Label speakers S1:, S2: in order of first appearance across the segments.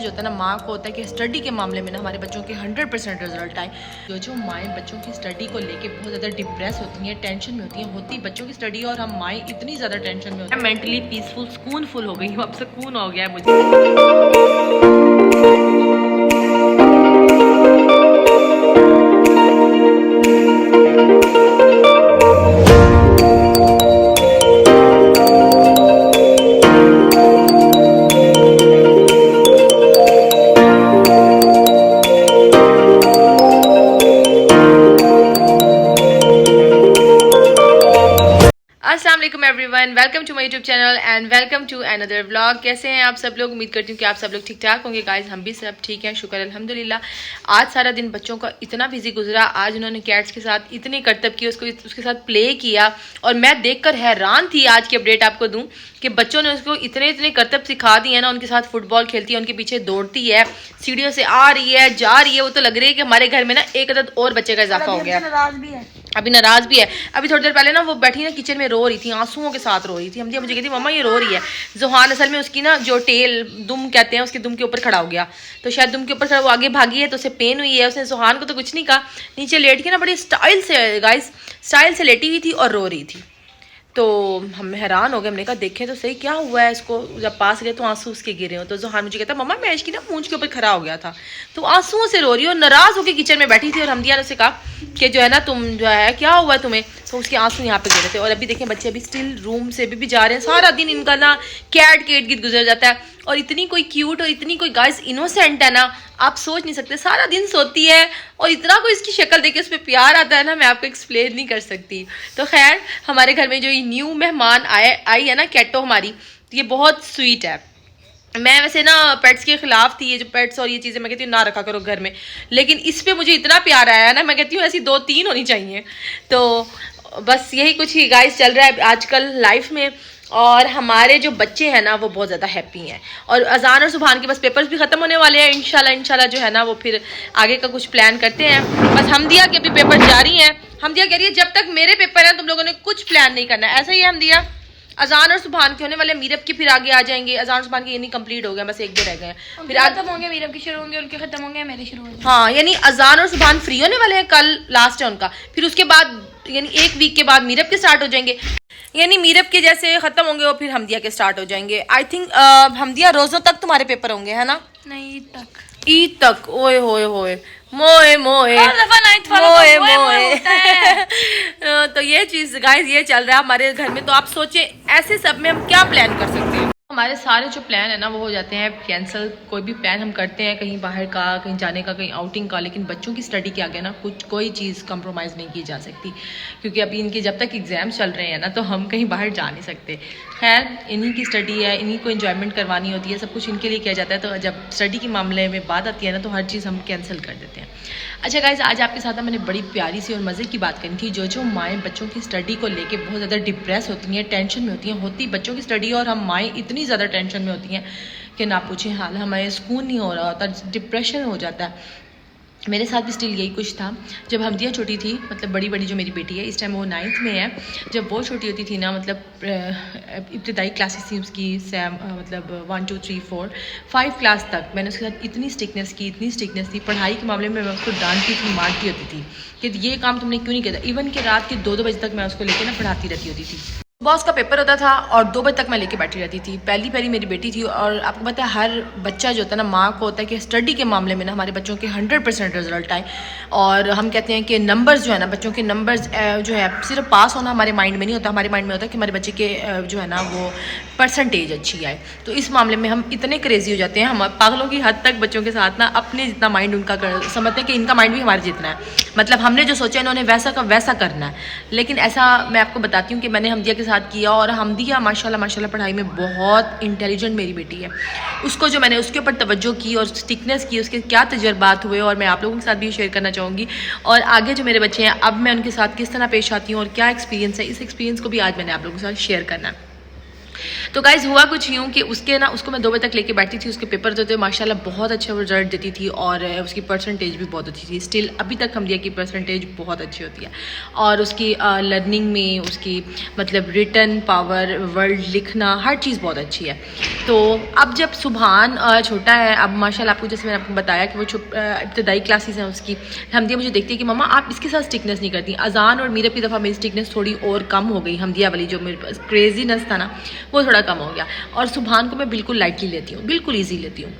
S1: जो होता है ना, माँ को होता है कि स्टडी के मामले में ना हमारे बच्चों के 100% रिजल्ट आए। जो माएँ बच्चों की स्टडी को लेके बहुत ज़्यादा डिप्रेस होती हैं, टेंशन में होती बच्चों की स्टडी, और हम माएँ इतनी ज़्यादा टेंशन में होती हैं। मेंटली पीसफुल सुकूनफुल हो गई हूँ, अब सुकून हो गया है मुझे। अस्सलाम वालेकुम everyone, welcome to my YouTube channel and welcome to another vlog. कैसे हैं आप सब लोग? उम्मीद करती हूँ कि आप सब लोग ठीक ठाक होंगे। गाइस हम भी सब ठीक हैं, शुक्र अल्हम्दुलिल्लाह। आज सारा दिन बच्चों का इतना बिजी गुजरा। आज उन्होंने कैट्स के साथ इतने करतब किए, उसके साथ प्ले किया, और मैं देखकर हैरान थी। आज की अपडेट आपको दूँ कि बच्चों ने उसको इतने करतब सिखा दिए हैं ना। उनके साथ फुटबॉल खेलती है, उनके पीछे दौड़ती है, सीढ़ियों से आ रही है, जा रही है। वो तो लग रही है कि हमारे घर में ना एक अदद और बच्चे का इजाफा हो गया। अभी नाराज भी है। अभी थोड़ी देर पहले ना वो बैठी ना किचन में रो रही थी, आंसुओं के साथ रो रही थी। हम मुझे कहती मम्मा ये रो रही है। जोहान असल में उसकी ना जो टेल दुम कहते हैं, उसके दुम के ऊपर खड़ा हो गया, तो शायद दुम के ऊपर खड़ा वो आगे भागी है तो उसे पेन हुई है। उसने जोहान को तो कुछ नहीं कहा, नीचे लेट के ना बड़ी स्टाइल से, गाइस स्टाइल से लेटी हुई थी और रो रही थी। तो हम हैरान हो गए। हमने कहा देखें तो सही क्या हुआ है इसको। जब पास गए तो आंसू उसके गिरे हो। तो जोहान मुझे कहता मम्मा मैं इसकी ना मूंछ के ऊपर खड़ा हो गया था, तो आंसुओं से रो रही हो, नाराज होकर किचन में बैठी थी। और हमदिया ने उसे कहा कि जो है ना तुम जो है क्या हुआ है तुम्हें, तो उसके आंसू यहाँ पे गिरे थे। और अभी देखें बच्चे अभी स्टिल रूम से भी जा रहे हैं। सारा दिन इनका ना कैट के इर्द गिर्द गुजर जाता है। और इतनी कोई क्यूट और इतनी कोई गाइस इनोसेंट है ना, आप सोच नहीं सकते। सारा दिन सोती है और इतना कोई इसकी शक्ल देख के उस पर प्यार आता है ना, मैं आपको एक्सप्लेन नहीं कर सकती। तो खैर हमारे घर में जो ये न्यू मेहमान आई है ना, कैटो हमारी, तो ये बहुत स्वीट है। मैं वैसे ना पेट्स के खिलाफ थी, ये जो पेट्स और ये चीज़ें मैं कहती हूँ ना रखा करो घर में, लेकिन इस पे मुझे इतना प्यार आया है ना, मैं कहती हूँ ऐसी 2-3 होनी चाहिए। तो बस यही कुछ ही गाइस चल रहा है आजकल लाइफ में। और हमारे जो बच्चे हैं ना वो बहुत ज़्यादा हैप्पी हैं। और अजान और सुबहान के बस पेपर्स भी ख़त्म होने वाले हैं। इंशाल्लाह जो है ना वो फिर आगे का कुछ प्लान करते हैं। बस हमदिया के अभी पेपर जारी हैं। हमदिया कह रही है जब तक मेरे पेपर हैं तुम लोगों ने कुछ प्लान नहीं करना है। ऐसा ही है हमदिया। अजान और सुबहान के होने वाले, मीरब के फिर आगे आ जाएंगे। अजान सुबहान के ये नहीं कंप्लीट हो गया, बस 1-2 रह गए। फिर
S2: खत्म होंगे, मीरब के शुरू होंगे, उनके खत्म होंगे, मेरे शुरू होंगे।
S1: हाँ, यानी अजान और सुबहान फ्री होने वाले हैं, कल लास्ट है उनका। फिर उसके बाद यानी 1 वीक के बाद मीरब के स्टार्ट हो जाएंगे। यानी मीरब के जैसे खत्म होंगे और फिर हमदिया के स्टार्ट हो जाएंगे। आई थिंक हमदिया रोजों तक तुम्हारे पेपर होंगे, है ना?
S2: नहीं
S1: ईद तक। ओए होए होए, मोए मोए मोए मोए। तो ये चीज गाइस ये चल रहा है हमारे घर में। तो आप सोचें ऐसे सब में हम क्या प्लान कर सकते हैं। हमारे सारे जो प्लान है ना वो हो जाते हैं कैंसिल। कोई भी प्लान हम करते हैं कहीं बाहर का, कहीं जाने का, कहीं आउटिंग का, लेकिन बच्चों की स्टडी के आगे ना कोई चीज़ कंप्रोमाइज़ नहीं की जा सकती, क्योंकि अभी इनके जब तक एग्जाम्स चल रहे हैं ना तो हम कहीं बाहर जा नहीं सकते। खैर इन्हीं की स्टडी है, इन्हीं को इन्जॉयमेंट करवानी होती है, सब कुछ इनके लिए किया जाता है। तो जब स्टडी के मामले में बात आती है ना तो हर चीज़ हम कैंसिल कर देते हैं। अच्छा गाइज, आज आपके साथ मैंने बड़ी प्यारी सी और मज़े की बात करनी थी। जो माएँ बच्चों की स्टडी को लेके बहुत ज़्यादा डिप्रेस होती हैं, टेंशन में होती बच्चों की स्टडी, और हम माएँ इतनी ज़्यादा टेंशन में होती हैं कि ना पूछें हाल। हमें सुकून नहीं हो रहा होता, डिप्रेशन हो जाता है। मेरे साथ भी स्टिल यही कुछ था। जब हमदिया छोटी थी, मतलब बड़ी जो मेरी बेटी है, इस टाइम वो 9th में है। जब वो छोटी होती थी ना, मतलब इब्तदाई क्लासेस थी उसकी, मतलब 1 2 3 4 5 क्लास तक मैंने उसके साथ इतनी स्ट्रिक्टनेस थी। पढ़ाई के मामले में मैं उसको डांटती थी, मारती होती थी कि ये काम तुमने क्यों नहीं किया। इवन कि रात के 2-2 बजे तक मैं उसको लेकर ना पढ़ाती रहती होती थी। बॉस का पेपर होता था और 2 बजे तक मैं लेके बैठी रहती थी। पहली मेरी बेटी थी। और आपको पता है हर बच्चा जो होता है ना, माँ को होता है कि स्टडी के मामले में ना हमारे बच्चों के 100% रिजल्ट आए। और हम कहते हैं कि नंबर्स जो है ना, बच्चों के नंबर्स जो है सिर्फ पास होना हमारे माइंड में नहीं होता। हमारे माइंड में होता है कि हमारे बच्चे के जो है ना वो परसेंटेज अच्छी आए। तो इस मामले में हम इतने क्रेजी हो जाते हैं, हम पागलों की हद तक बच्चों के साथ ना अपने जितना माइंड उनका समझते हैं कि इनका माइंड भी हमारे जितना है। मतलब हमने जो सोचा इन्होंने वैसा का वैसा करना है। लेकिन ऐसा मैं आपको बताती हूँ कि मैंने हमदिया के साथ किया। और हमदिया माशाल्लाह पढ़ाई में बहुत इंटेलिजेंट मेरी बेटी है। उसको जो मैंने उसके ऊपर तवज्जो की और स्टिकनेस की, उसके क्या तजर्बात हुए, और मैं आप लोगों के साथ भी शेयर करना चाहूँगी। और आगे जो मेरे बच्चे हैं अब मैं उनके साथ किस तरह पेश आती हूँ और क्या एक्सपीरियंस है, इस एक्सपीरियंस को भी आज मैंने आप लोगों के साथ शेयर करना है। तो गाइज हुआ कुछ यूँ कि उसको मैं 2 बजे तक लेके बैठती थी, उसके पेपर होते माशाल्लाह बहुत अच्छा रिजल्ट देती थी और उसकी परसेंटेज भी बहुत अच्छी थी। स्टिल अभी तक हम दिया की परसेंटेज बहुत अच्छी होती है और उसकी लर्निंग में उसकी मतलब रिटन पावर, वर्ड लिखना, हर चीज़ बहुत अच्छी है। तो अब जब सुभान छोटा है, अब माशाल्लाह आपको जैसे मैंने आपको बताया कि वो इब्तदाई क्लासेस हैं उसकी, हमदिया मुझे देखती है कि मम्मा आप इसके साथ स्टिकनेस नहीं करती। अजान और मीरब की दफ़ा मेरी स्टिकनेस थोड़ी और कम हो गई, हमदिया वाली जो मेरे पास क्रेजीनेस था ना वो थोड़ा कम हो गया। और सुभान को मैं बिल्कुल लाइटली लेती हूँ, बिल्कुल ईजी लेती हूँ।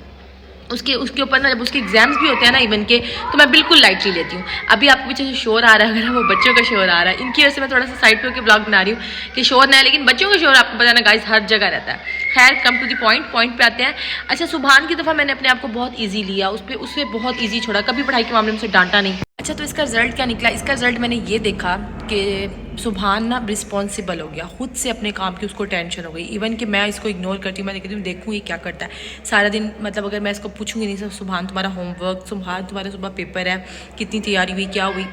S1: उसके ऊपर ना जब उसके एग्जाम्स भी होते हैं ना इवन के, तो मैं बिल्कुल लाइटली लेती हूँ। अभी आपको पीछे से शोर आ रहा है, अगर वो बच्चों का शोर आ रहा है, इनकी वजह से मैं थोड़ा सा साइड पे होकर ब्लॉग बना रही हूँ कि शोर ना है, लेकिन बच्चों का शोर आपको पता है ना गाइस हर जगह रहता है। खैर कम टू दी पॉइंट पे आते हैं। अच्छा, सुभान की दफ़ा मैंने अपने आप को बहुत ईजी लिया, उससे बहुत ईजी छोड़ा, कभी पढ़ाई के मामले में उसे डांटा नहीं। अच्छा, तो इसका रिजल्ट क्या निकला? इसका रिजल्ट मैंने ये देखा कि सुभान ना रिस्पॉन्सिबल हो गया, खुद से अपने काम की उसको टेंशन हो गई। इवन कि मैं इसको इग्नोर करती हूँ, मैं देखती हूँ देखूँ ये क्या करता है सारा दिन। मतलब अगर मैं इसको पूछूंगी नहीं, सब सुभान तुम्हारा होमवर्क, सुभान तुम्हारा सुबह पेपर है, कितनी तैयारी हुई, क्या हुई,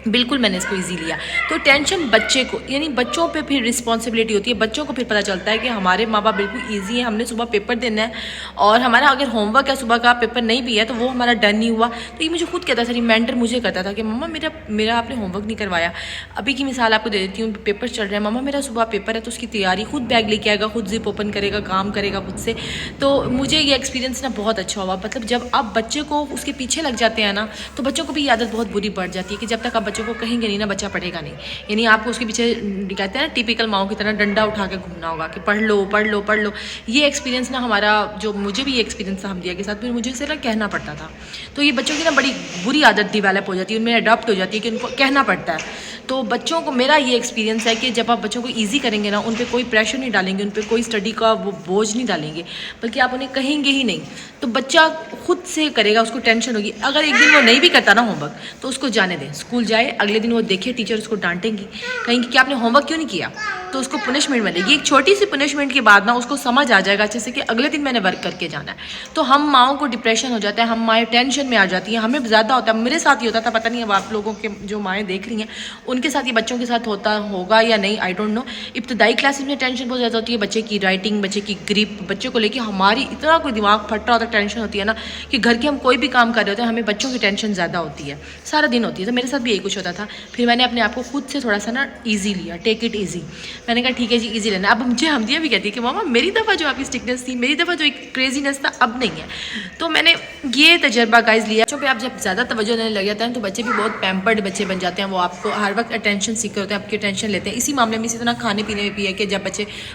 S1: बिल्कुल मैंने इसको इजी लिया। तो टेंशन बच्चे को, यानी बच्चों पे फिर रिस्पॉन्सिबिलिटी होती है, बच्चों को फिर पता चलता है कि हमारे माँ बाप बिल्कुल इजी है, हमने सुबह पेपर देना है और हमारा अगर होमवर्क है सुबह का, पेपर नहीं भी है तो वो हमारा डन नहीं हुआ। तो ये मुझे खुद कहता था, रिमाइंडर मुझे करता था कि मम्मा मेरा आपने होमवर्क नहीं करवाया। अभी की मिसाल आपको दे देती हूँ, पेपर चल रहा है, मम्मा मेरा सुबह पेपर है, तो उसकी तैयारी खुद बैग लेके आएगा, खुद जिप ओपन करेगा, काम करेगा खुद से। तो मुझे ये एक्सपीरियंस ना बहुत अच्छा हुआ। मतलब जब आप बच्चे को उसके पीछे लग जाते हैं ना, तो बच्चों को भी ये आदत बहुत बुरी पड़ जाती है कि जब तक आप बच्चों को कहेंगे नहीं ना, बच्चा पढ़ेगा नहीं। यानी आपको उसके पीछे कहते हैं ना टिपिकल माओ की तरह डंडा उठा के घूमना होगा कि पढ़ लो पढ़ लो पढ़ लो। ये एक्सपीरियंस ना हमारा, जो मुझे भी ये एक्सपीरियंस था हमदिया के साथ, फिर मुझे इसे ना कहना पड़ता था। तो ये बच्चों की ना बड़ी बुरी आदत डिवेलप हो जाती है, उनमें अडॉप्ट हो जाती है कि उनको कहना पड़ता है। तो बच्चों को, मेरा ये एक्सपीरियंस है कि जब आप बच्चों को ईजी करेंगे ना, उन पर कोई प्रेशर नहीं डालेंगे, उन पर कोई स्टडी का वो बोझ नहीं डालेंगे, बल्कि आप उन्हें कहेंगे ही नहीं, तो बच्चा खुद से करेगा, उसको टेंशन होगी। अगर एक दिन वो नहीं भी करता ना होमवर्क, तो उसको जाने दें, स्कूल जाए, अगले दिन वो देखे टीचर उसको डांटेंगी, कहेंगे कि आपने होमवर्क क्यों नहीं किया, तो उसको पनिशमेंट मिलेगी। एक छोटी सी पनिशमेंट के बाद ना उसको समझ आ जाएगा अच्छे से कि अगले दिन मैंने वर्क करके जाना है। तो हम माओं को डिप्रेशन हो जाता है, हम माएँ टेंशन में आ जाती हैं, हमें ज़्यादा होता है, मेरे साथ ही होता था, पता नहीं अब आप लोगों के जो माएँ देख रही हैं उनके साथ ये बच्चों के साथ होता होगा या नहीं, आई डोंट नो। इब्तदाई क्लासेस में टेंशन बहुत ज़्यादा होती है, बच्चे की राइटिंग, बच्चे की ग्रिप, बच्चे को लेकर हमारी इतना कोई दिमाग फट रहा होता है, टेंशन होती है ना कि घर के हम कोई भी काम कर रहे होते हैं, हमें बच्चों की टेंशन ज़्यादा होती है, सारा दिन होती है। तो मेरे साथ भी यही कुछ होता था। फिर मैंने अपने आप को खुद से थोड़ा सा ना ईजी लिया, टेक इट ईजी। मैंने कहा ठीक है जी ईजी लेना। अब मुझे हमदिया भी कहती है कि मामा मेरी दफ़ा जो आपकी स्टिकनेस थी, मेरी दफ़ा जो एक क्रेजीनेस था, अब नहीं है। तो मैंने ये तजर्बा गाइज लिया। बच्चों पे आप जब ज़्यादा तवज्जो देने लग जाते हैं तो बच्चे भी बहुत पैम्पर्ड बच्चे बन जाते हैं, वो आपको हर वक्त अटेंशन सीकर होते हैं, आपकी अटेंशन लेते हैं। इसी मामले में इसी तरह खाने पीने में भी है कि जब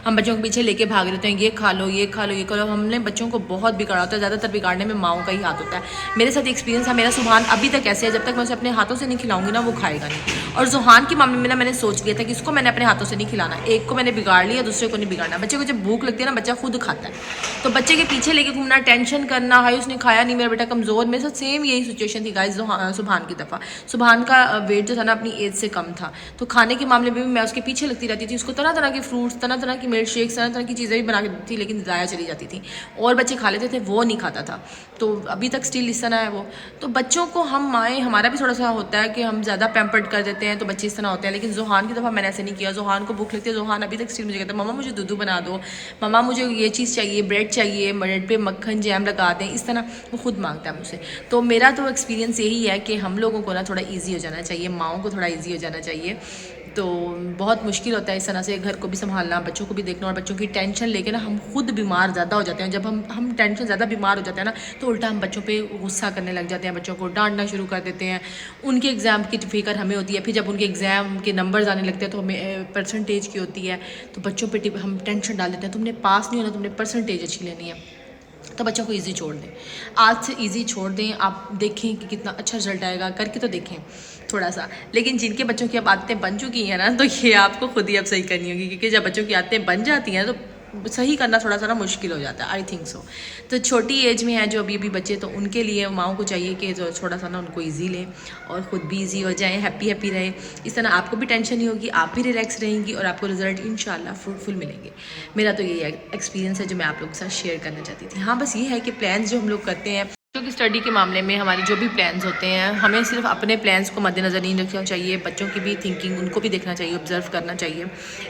S1: हम बच्चों के पीछे लेके भाग रहे होते हैं, ये खा लो ये खा लो ये खा लो, हमने बच्चों को बहुत बिगाड़ा होता है। ज़्यादातर बिगाड़ने में माओं का ही हाथ होता है। मेरे साथ एक्सपीरियंस है, मेरा सुभान अभी तक ऐसे है, जब तक मैं उसे अपने हाथों से नहीं खिलाऊंगी ना वो खाएगा नहीं। और जुहान के मामले में ना मैंने सोच लिया था कि इसको मैंने अपने हाथों से नहीं खिलाना, एक को मैंने बिगाड़ लिया, दूसरे को नहीं बिगाड़ना। बच्चे को जब भूख लगती है ना, बच्चा खुद खाता है, तो बच्चे के पीछे लेके घूमना, टेंशन करना, हाई उसने खाया नहीं, मेरा बेटा कमज़ोर। मेरे साथ सेम यही सिचुएशन थी गाइस सुभान की दफ़ा। सुभान का वेट जो था ना अपनी एज से कम था, तो खाने के मामले में भी मैं उसके पीछे लगती रहती थी, उसको तरह तरह के फ्रूट्स, तरह तरह की मिल्क शेक्स, तरह तरह की चीज़ें भी बना के देती थी, लेकिन ज़ाया चली जाती थी। और बच्चे खा लेते थे, वो नहीं खाता था। तो अभी तक स्टिल इस तरह है वो। तो बच्चों को हम माएँ, हमारा भी थोड़ा सा होता है कि हम ज़्यादा पैम्पर्ड कर देते हैं, तो बच्चे इस तरह होते हैं। लेकिन जुहान की दफ़ा मैंने ऐसे नहीं किया। जुहान को भूख लगती है, जुहान अभी तक स्टिल मुझे कहता है मम्मा मुझे दूध बना दो, मम्मा मुझे ये चीज़ चाहिए, ब्रेड चाहिए, ब्रेड पे मक्खन जैम लगा दें, इस तरह वो खुद मांगता है मुझसे। तो मेरा तो एक्सपीरियंस यही है कि हम लोगों को ना थोड़ा ईजी हो जाना चाहिए, माओं को थोड़ा ईजी हो जाना चाहिए। तो बहुत मुश्किल होता है इस तरह से घर को भी संभालना, बच्चों को भी देखना, और बच्चों की टेंशन लेके ना हम खुद बीमार ज़्यादा हो जाते हैं। जब हम टेंशन ज़्यादा बीमार हो जाते हैं ना, तो उल्टा हम बच्चों पे गुस्सा करने लग जाते हैं, बच्चों को डांटना शुरू कर देते हैं। उनके एग्ज़ाम की फिक्र हमें होती है, फिर जब उनके एग्ज़ाम के नंबर्स आने लगते हैं तो हमें परसेंटेज की होती है, तो बच्चों पर हम टेंशन डाल देते हैं, तुमने पास नहीं होना, तुमने परसेंटेज अच्छी लेनी है। तो बच्चों को इजी छोड़ दें, आज से इजी छोड़ दें। आप देखें कि कितना अच्छा रिजल्ट आएगा, करके तो देखें थोड़ा सा। लेकिन जिनके बच्चों की अब आदतें बन चुकी हैं ना, तो ये आपको खुद ही अब सही करनी होगी, क्योंकि जब बच्चों की आदतें बन जाती हैं तो सही करना थोड़ा सा ना मुश्किल हो जाता है, आई थिंक सो। तो छोटी एज में है जो अभी बच्चे, तो उनके लिए माओं को चाहिए कि जो थोड़ा सा ना उनको ईजी लें और ख़ुद भी ईजी हो जाएं, हैप्पी रहे। इस तरह आपको भी टेंशन नहीं होगी, आप भी रिलैक्स रहेंगी और आपको रिजल्ट इंशाल्लाह फ्रूटफुल मिलेंगे। मेरा तो यही एक्सपीरियंस है जो मैं आप लोगों के साथ शेयर करना चाहती थी। हाँ, बस ये है कि प्लान्स जो हम लोग करते हैं की स्टडी के मामले में हमारे जो भी प्लान्स होते हैं, हमें सिर्फ अपने प्लान्स को मद्देनज़र नहीं रखना चाहिए, बच्चों की भी थिंकिंग उनको भी देखना चाहिए, ऑब्जर्व करना चाहिए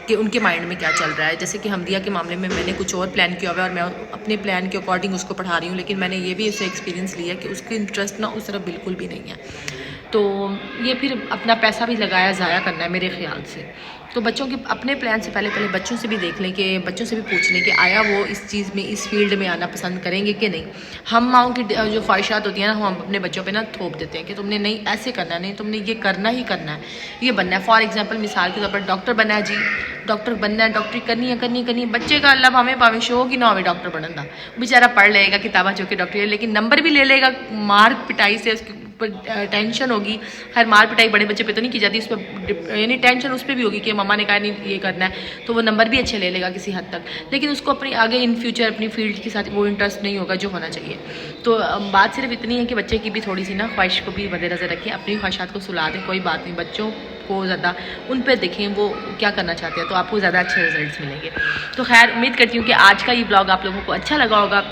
S1: कि उनके माइंड में क्या चल रहा है। जैसे कि हमदिया के मामले में मैंने कुछ और प्लान किया हुआ है और मैं अपने प्लान के अकॉर्डिंग उसको पढ़ा रही हूँ, लेकिन मैंने ये भी उससे एक्सपीरियंस लिया कि उसकी इंटरेस्ट ना उस तरफ बिल्कुल भी नहीं है, तो ये फिर अपना पैसा भी लगाया ज़ाया करना है मेरे ख्याल से। तो बच्चों के अपने प्लान से पहले बच्चों से भी देख लें कि बच्चों से भी पूछ लें कि आया वो इस चीज़ में, इस फील्ड में आना पसंद करेंगे कि नहीं। हम माओं की जो ख्वाहिशात होती हैं ना, हम अपने बच्चों पे ना थोप देते हैं कि तुमने नहीं ऐसे करना, नहीं तुमने ये करना ही करना है, ये बनना है। फॉर एग्जांपल मिसाल के तौर पर डॉक्टर बनना है जी, डॉक्टर बनना है, डॉक्टरी करनी है। बच्चे का अल्लाह भावें पावे शो कि ना हमें डॉक्टर बनना, बेचारा पढ़ लेगा किताबा जो कि डॉक्टरी, लेकिन नंबर भी ले लेगा, मार पिटाई से उसकी टेंशन होगी। हर मार पिटाई बड़े बच्चे पे तो नहीं की जाती, उस पर यानी टेंशन उस पर भी होगी कि मम्मा ने कहा नहीं ये करना है, तो वो नंबर भी अच्छे ले लेगा किसी हद तक, लेकिन उसको अपनी आगे इन फ्यूचर अपनी फील्ड के साथ वो इंटरेस्ट नहीं होगा जो होना चाहिए। तो बात सिर्फ इतनी है कि बच्चे की भी थोड़ी सी ना ख्वाहिश को भी मद्देनज़र रखें, अपनी ख्वाहिशात को सुला दें, कोई बात नहीं, बच्चों को ज़्यादा उन पर देखें वो क्या करना चाहते हैं, तो आपको ज़्यादा अच्छे रिजल्ट्स मिलेंगे। तो खैर उम्मीद करती हूँ कि आज का ये ब्लॉग आप लोगों को अच्छा लगा होगा।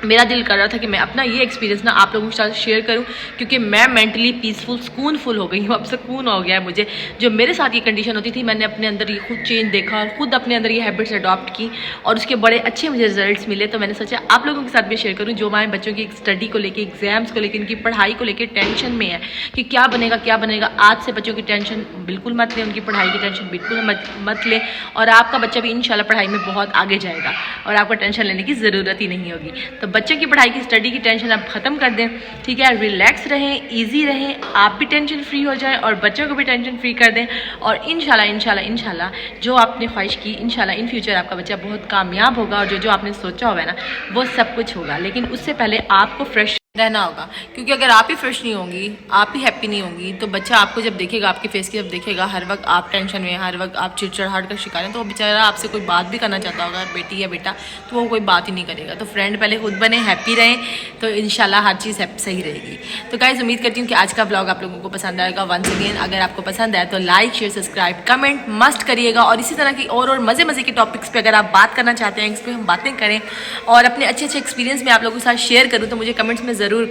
S1: मेरा दिल कर रहा था कि मैं अपना ये एक्सपीरियंस ना आप लोगों के साथ शेयर करूं, क्योंकि मैं मेंटली पीसफुल सुकूनफुल हो गई हूँ, अब सुकून हो गया है मुझे। जो मेरे साथ ये कंडीशन होती थी, मैंने अपने अंदर ये खुद चेंज देखा और खुद अपने अंदर ये हैबिट्स अडॉप्ट की और उसके बड़े अच्छे मुझे रिजल्ट्स मिले। तो मैंने सोचा आप लोगों के साथ भी शेयर करूँ, जो माएँ बच्चों की स्टडी को लेकर, एग्जाम्स को लेकर, उनकी पढ़ाई को लेकर टेंशन में है कि क्या बनेगा। आज से बच्चों की टेंशन बिल्कुल मत लें, उनकी पढ़ाई की टेंशन बिल्कुल मत लें, और आपका बच्चा भी इंशाल्लाह पढ़ाई में बहुत आगे जाएगा और आपको टेंशन लेने की ज़रूरत ही नहीं होगी। तो बच्चों की पढ़ाई की स्टडी की टेंशन आप ख़त्म कर दें, ठीक है, रिलैक्स रहें, इजी रहें, आप भी टेंशन फ्री हो जाएं और बच्चों को भी टेंशन फ्री कर दें, और इंशाल्लाह जो आपने ख्वाहिश की, इंशाल्लाह इन फ्यूचर आपका बच्चा बहुत कामयाब होगा और जो आपने सोचा होगा ना वो सब कुछ होगा। लेकिन उससे पहले आपको फ्रेश रहना होगा, क्योंकि अगर आप ही फ्रेश नहीं होंगी, आप ही हैप्पी नहीं होंगी, तो बच्चा आपको जब देखेगा, आपके फेस की जब देखेगा, हर वक्त आप टेंशन में, हर वक्त आप चिड़चिड़ाहट का शिकार हैं, तो वो बेचारा आपसे कोई बात भी करना चाहता होगा, बेटी या बेटा, तो वो कोई बात ही नहीं करेगा। तो फ्रेंड पहले खुद बने, हैप्पी रहें, तो इंशाल्लाह हर चीज़ सही रहेगी। तो गाइस उम्मीद करती हूँ कि आज का ब्लॉग आप लोगों को पसंद आएगा। वंस अगेन अगर आपको पसंद आए तो like share subscribe comment must करिएगा, और इसी तरह की और मज़े के टॉपिक्स पे अगर आप बात करना चाहते हैं, इस पर हम बातें करें और अपने अच्छे एक्सपीरियंस में आप लोगों के साथ शेयर करूँ, तो मुझे कमेंट्स में ज़रूर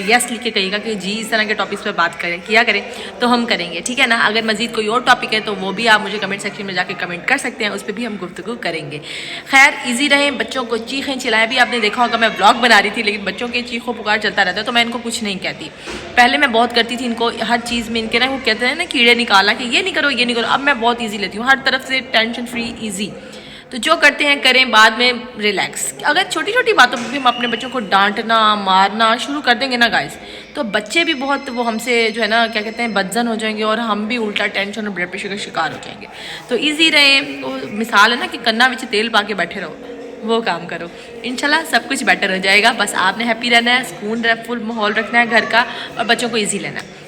S1: यस लिख के कहिएगा कि जी इस तरह के टॉपिक्स पर बात किया करें, तो हम करेंगे, ठीक है ना। अगर मज़ीद कोई और टॉपिक है तो वो भी आप मुझे कमेंट सेक्शन में जाके कमेंट कर सकते हैं, उस पर भी हम गुफ्तगू करेंगे। खैर इजी रहें, बच्चों को चीखें चिल्लाएं भी। आपने देखा होगा मैं ब्लॉग बना रही थी, लेकिन बच्चों के चीखों पुकार चलता रहता है, तो मैं इनको कुछ नहीं कहती। पहले मैं बहुत करती थी इनको, हर चीज़ में इनके ना वो कहते हैं ना कीड़े निकालना कि ये नहीं करो ये नहीं करो। अब मैं बहुत ईजी लेती हूँ, हर तरफ से टेंशन फ्री ईजी। तो जो करते हैं करें, बाद में रिलैक्स। अगर छोटी छोटी बातों पर भी हम अपने बच्चों को डांटना मारना शुरू कर देंगे ना गाइस, तो बच्चे भी बहुत वो हमसे जो है ना क्या कहते हैं बदजन हो जाएंगे, और हम भी उल्टा टेंशन और ब्लड प्रेशर का शिकार हो जाएंगे। तो ईजी रहें, वो मिसाल है ना कि कन्ना में तेल पा के बैठे रहो, वो काम करो, इंशाल्लाह सब कुछ बेटर हो जाएगा। बस आपने हैप्पी रहना है, सुकून फुल माहौल रखना है घर का, और बच्चों को ईजी लेना है।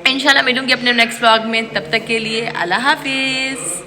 S1: इंशाल्लाह मिलूंगी अपने नेक्स्ट व्लॉग में, तब तक के लिए अल्लाह हाफिज़।